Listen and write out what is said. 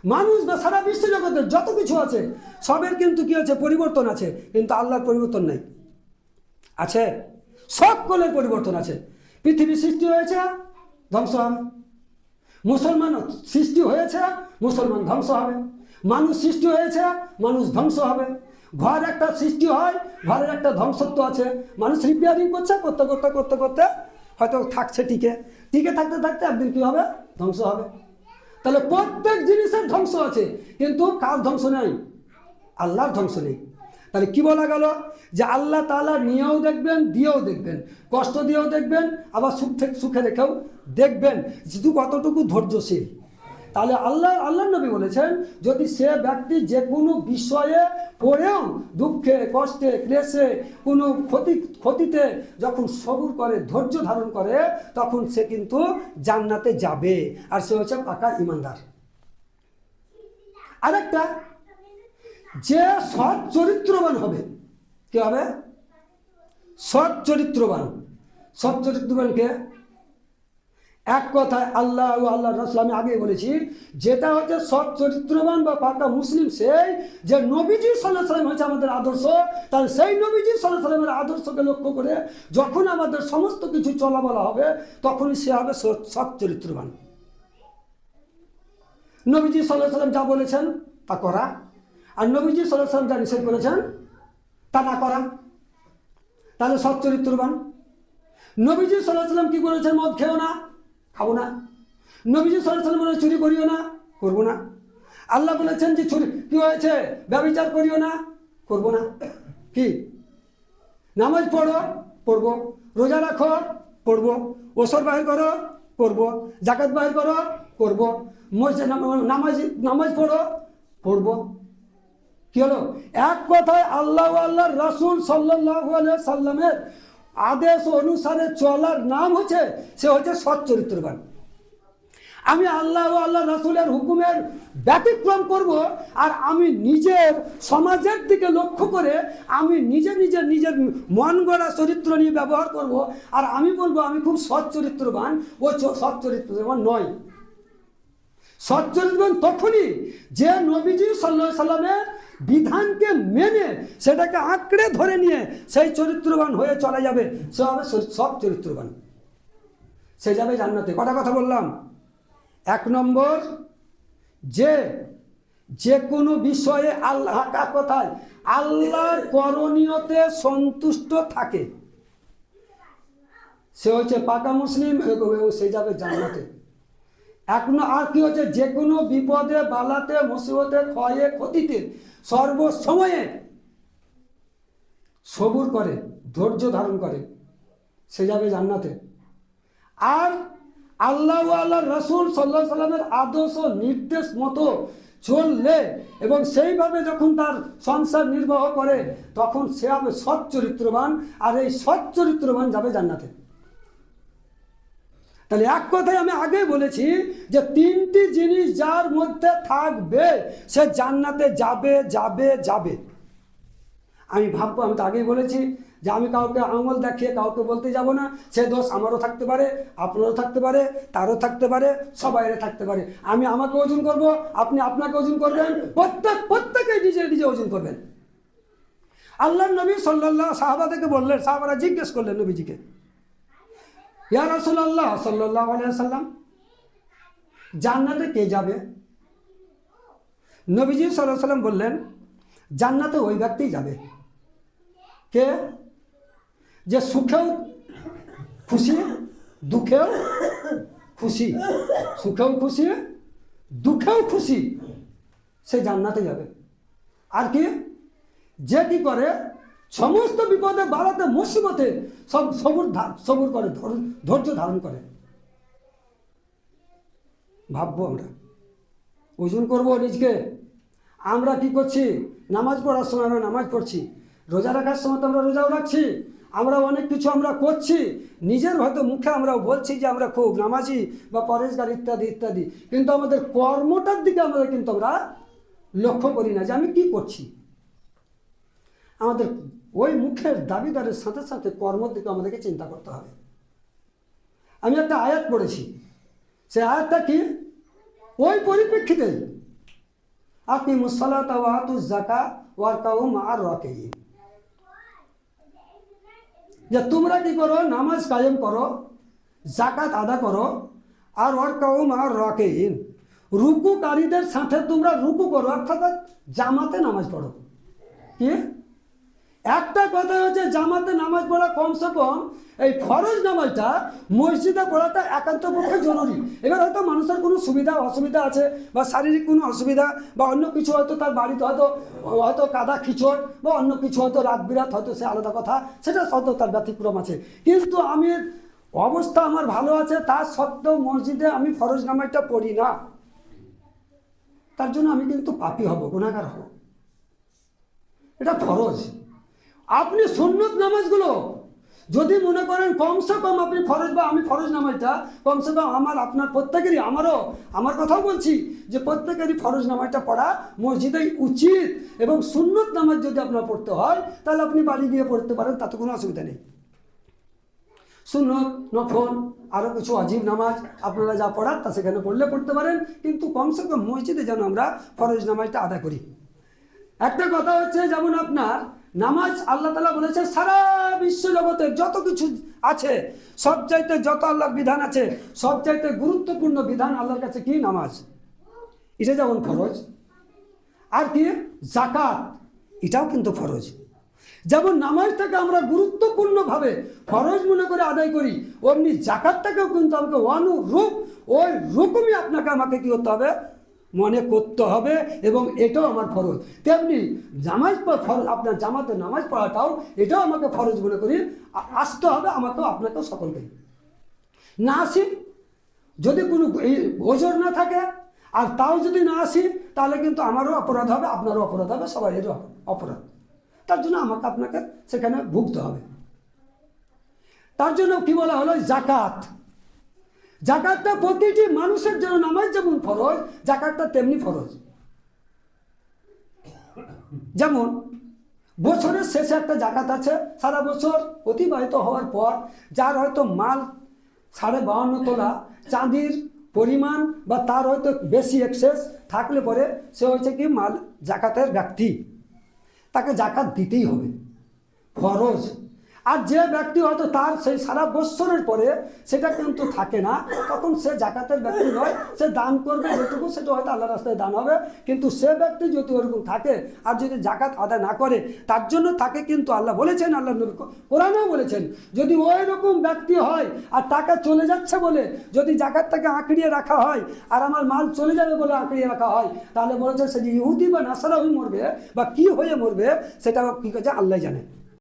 মানুষ বা সারা বিশ্ব জগতের যত কিছু আছে সবের কিন্তু কি আছে, পরিবর্তন আছে, কিন্তু আল্লাহর পরিবর্তন নেই। আছে, সকলের পরিবর্তন আছে। পৃথিবী সৃষ্টি হয়েছে, ধ্বংস হবে। মুসলমান সৃষ্টি হয়েছে, মুসলমান ধ্বংস হবে। মানুষ সৃষ্টি হয়েছে, মানুষ ধ্বংস হবে। ঘর একটা সৃষ্টি হয়, ঘরের একটা ধ্বংসত্ব আছে। মানুষ রিপেয়ারিং করছে, করতে করতে করতে করতে হয়তো থাকছে টিকে, টিকে থাকতে থাকতে একদিন কী হবে, ধ্বংস হবে। তাহলে প্রত্যেক জিনিসের ধ্বংস আছে, কিন্তু কার ধ্বংস নেই? আল্লাহর ধ্বংস নেই। তাহলে কি বলা গেল? যে আল্লাহ তাআলা নিয়েও দেখবেন, দিয়েও দেখবেন, কষ্ট দিয়েও দেখবেন, আবার সুখে রেখেও দেখবেন, শুধু কতটুকু ধৈর্যশীল। তাহলে আল্লাহ নবী বলেছেন, যদি সে ব্যক্তি যে কোনো বিষয়ে পড়েও দুঃখে, কষ্টে, ক্লেশে, কোনো ক্ষতিতে যখন সবুর করে, ধৈর্য ধারণ করে, তখন সে কিন্তু জান্নাতে যাবে, আর সে হচ্ছে পাকা ঈমানদার। আরেকটা, যে সৎ চরিত্রবান হবে, কি হবে? সৎ চরিত্রবান। সৎ চরিত্রবানকে এক কথায় আল্লাহ ও আল্লাহ রাসূল, আমি আগেই বলেছি, যেটা হচ্ছে সৎ চরিত্রবান বা পাকা মুসলিম, সেই যে নবীজি সাল্লাল্লাহু আলাইহি ওয়াসাল্লাম হচ্ছে আমাদের আদর্শ। তাহলে সেই নবীজি সাল্লাল্লাহু আলাইহি ওয়াসাল্লামের আদর্শকে লক্ষ্য করে যখন আমাদের সমস্ত কিছু চলাবলা হবে, তখনই সে হবে সৎ চরিত্রবান। নবীজি সাল্লাল্লাহু আলাইহি ওয়াসাল্লাম যা বলেছেন তা করা, আর নবীজি সাল্লাল্লাহু আলাইহি ওয়াসাল্লাম যা নিষেধ করেছেন তা না করা, তাহলে সৎ চরিত্রবান। নবীজি সাল্লাল্লাহু আলাইহি ওয়াসাল্লাম কি বলেছেন? মদ খেও না, খাবো না। নবীজি সাল্লাল্লাহু আলাইহি ওয়াসাল্লাম বলে চুরি করিও না, করবো না। আল্লাহ বলেছেন যে চুরি কি হয়েছে, ব্যভিচার করিও না, করবো না। কি? নামাজ পড়ো, পড়বো। রোজা রাখো, পড়বো। ওসর বাহির করো, করবো। জাকাত বাহির করো, করবো। নামাজ পড়ো, পড়বো। কি হলো? এক কথায় আল্লাহ আল্লাহর রাসূল সাল্লাল্লাহু আলাইহি সাল্লামের আদেশ অনুসারে চলার নাম হচ্ছে, সে হচ্ছে সৎ চরিত্রবান। আমি আল্লাহ ও আল্লাহ রাসূলের হুকুমের ব্যতিক্রম করব, আর আমি নিজের সমাজের দিকে লক্ষ্য করে আমি নিজের মন গড়া চরিত্র নিয়ে ব্যবহার করব, আর আমি বলবো আমি খুব সৎ চরিত্রবান। ও সৎ চরিত্রবান নয়। সৎ চরিত্রবান তখনই যে নবীজি সাল্লাল্লাহু আলাইহি সাল্লামের বিধানকে মেনে সেটাকে আঁকড়ে ধরে নিয়ে সেই চরিত্রবান হয়ে চলে যাবে, সে হবে সৎ চরিত্রবান, সে যাবে জান্নাতে। কটা কথা বললাম? এক নম্বর, যে কোনো বিষয়ে আল্লাহ, কথায় আল্লাহর করণীয়তে সন্তুষ্ট থাকে, সে হচ্ছে পাকা মুসলিম, সে যাবে জান্নাতে। আর কি হচ্ছে? যে কোনো বিপদে, বালাতে, মুসিবতে, ক্ষয়ে, ক্ষতিতে সর্বসময়ে সবুর করে, ধৈর্য ধারণ করে, সে যাবে জান্নাতে। আর আল্লাহ ও আল্লাহর রাসূল সাল্লাল্লাহু আলাইহি সাল্লামের আদর্শ নির্দেশ মতো চললে এবং সেইভাবে যখন তার সংসার নির্বাহ করে, তখন সে হবে সৎ চরিত্রবান, আর এই সৎ চরিত্রবান যাবে জান্নাতে। তাহলে এক কথায় আমি আগে বলেছি যে তিনটি জিনিস যার মধ্যে থাকবে সে জান্নাতে যাবে যাবে যাবে। আমি ভাববো, আমি তো আগেই বলেছি যে আমি কাউকে আঙুল দেখিয়ে কাউকে বলতে যাব না, সে দোষ আমারও থাকতে পারে, আপনারও থাকতে পারে, তারও থাকতে পারে, সবাইয়ের থাকতে পারে। আমি আমাকে ওজন করব, আপনি আপনাকে ওজন করবেন, প্রত্যেকে নিজে ওজন করবেন। আল্লাহর নবী সাল্লাল্লাহু সাহাবাদেরকে বললেন, সাহাবারা জিজ্ঞেস করলেন নবীজিকে, ইয়া রাসূলুল্লাহ সাল্লাল্লাহু আলাইহি ওয়াসাল্লাম, জান্নাতে কে যাবে? নবীজি সাল্লাল্লাহু আলাইহি ওয়াসাল্লাম বললেন, জান্নাতে ওই ব্যক্তিই যাবে, কে? যে সুখেও খুশি, দুঃখেও খুশি, সুখেও খুশি, দুঃখেও খুশি, সে জান্নাতে যাবে। আর কি? যে কি করে সমস্ত বিপদে, বাড়াতে, মুসিবতে সব সবুর করে, ধৈর্য ধারণ করে। ভাববো আমরা, ওজন করবো নিজকে। আমরা কি করছি? নামাজ পড়ার সময় আমরা নামাজ পড়ছি, রোজা রাখার সময় তো আমরা রোজাও রাখছি, আমরা অনেক কিছু আমরা করছি, নিজের হয়তো মুখে আমরা বলছি যে আমরা খুব নামাজি বা পরেশগার ইত্যাদি ইত্যাদি, কিন্তু আমাদের কর্মটার দিকে আমরা কিন্তু আমরা লক্ষ্য করি না যে আমি কি করছি। আমাদের ওই মুখের দাবিদারের সাথে সাথে কর্মের দিকে আমাদেরকে চিন্তা করতে হবে। আমি একটা আয়াত পড়েছি, সে আয়াতটা কি? ওই পরিপ্রেক্ষিতে আকিমুস সালাতা ওয়া আতুজ যাকাত ওয়ারকাউ মা'আর রাকিঈন, যে তোমরা কি করো, নামাজ কায়েম করো, যাকাত আদা করো, আর ওয়ারকাউ মা'আর রাকিঈন, রুকুকারীদের সাথে তোমরা রুকু করো, অর্থাৎ জামাতে নামাজ পড়ো। কি একটা কথা হচ্ছে জামাতে নামাজ পড়া কমসে কম এই ফরজ নামাজটা মসজিদে পড়াটা একান্ত পক্ষে জরুরি। এবার হয়তো মানুষের কোনো সুবিধা অসুবিধা আছে, বা শারীরিক কোনো অসুবিধা, বা অন্য কিছু হয়তো তার বাড়িতে হয়তো হয়তো কাদা খিচড় বা অন্য কিছু হয়তো রাত বিরাত হয়তো সে আলাদা কথা, সেটা হয়তো তার ব্যতিক্রম আছে। কিন্তু আমি অবস্থা আমার ভালো আছে, তার সত্ত্বেও মসজিদে আমি ফরজ নামাজটা পড়ি না, তার জন্য আমি কিন্তু পাপী হব, গুনাহগার হব। এটা ফরজ। আপনি সুন্নত নামাজগুলো যদি মনে করেন কমসে কম আপনি ফরজ, বা আমি ফরজ নামাজটা কমসে কম আপনার প্রত্যেকেরই, আমার কথাও বলছি যে প্রত্যেকেরই ফরজ নামাজটা পড়া মসজিদেই উচিত। এবং সুন্নত নামাজ যদি আপনার পড়তে হয় তাহলে আপনি বাড়ি গিয়ে পড়তে পারেন, তাতে কোনো অসুবিধা নেই। সুন্নত, নফল, আরও কিছু অজীব নামাজ আপনারা যা পড়ার তা সেখানে পড়তে পারেন, কিন্তু কমসে কম মসজিদে যেন আমরা ফরজ নামাজটা আদা করি। একটা কথা হচ্ছে, যেমন আপনার নামাজ আল্লাহ তাআলা বলেছে সারা বিশ্ব জগতের যত কিছু আছে সবচাইতে, যত আল্লাহর বিধান আছে সবচাইতে গুরুত্বপূর্ণ বিধান আল্লাহর কাছে কি? নামাজ। এটা যেমন ফরজ। আর কি? যাকাত, এটাও কিন্তু ফরজ। যেমন নামাজটাকে আমরা গুরুত্বপূর্ণভাবে ফরজ মনে করে আদায় করি, অমনি যাকাতটাকেও কিন্তু আমাকে অনুরূপ ওই রকমই আমাকে কি করতে হবে? মনে করতে হবে, এবং এটাও আমার ফরজ। তেমনি নামাজ আপনার জামাতে নামাজ পড়াটাও এটাও আমাকে ফরজ মনে করি আসতে হবে, আমাকেও আপনাকেও সকলকেই। না আসি, যদি কোনো ওজোর না থাকে আর তাও যদি না আসি, তাহলে কিন্তু আমারও অপরাধ হবে, আপনারও অপরাধ হবে, সবাইয়েরও অপরাধ। তার জন্য আমাকে আপনাকে সেখানে ভুগতে হবে। তার জন্য কি বলা হলো? যাকাত। যাকাতটা প্রতিটি মানুষের জন্য, নামাজ যেমন ফরজ যাকাতটা তেমনি ফরজ। যেমন বছরের শেষে একটা যাকাত আছে, সারা বছর অতিবাহিত হওয়ার পর যার হয়তো মাল 52.5 তোলা চাঁদির পরিমাণ বা তার হয়তো বেশি এক্সেস থাকলে পরে সে হচ্ছে কি মাল যাকাতের ব্যক্তি, তাকে যাকাত দিতেই হবে, ফরজ। আর যে ব্যক্তি হয়তো তার সেই সারা বৎসরের পরে সেটা কিন্তু থাকে না, তখন সে যাকাতের ব্যক্তি নয়, সে দান করবে যেটুকু, সেটা হয়তো আল্লাহ রাস্তায় দান হবে। কিন্তু সে ব্যক্তি যদি ওরকম থাকে আর যদি যাকাত আদায় না করে, তার জন্য তাকে কিন্তু আল্লাহ বলেছেন, আল্লাহ নবী কোরআনেও বলেছেন, যদি ওই রকম ব্যক্তি হয় আর টাকা চলে যাচ্ছে বলে যদি যাকাতটাকে আঁকড়িয়ে রাখা হয়, আর আমার মাল চলে যাবে বলে আঁকড়িয়ে রাখা হয়, তাহলে বলেছে সে যে ইহুদি বা নাসারা হয়ে মরবে বা কি হয়ে মরবে সেটা কি করছে আল্লাহ জানে।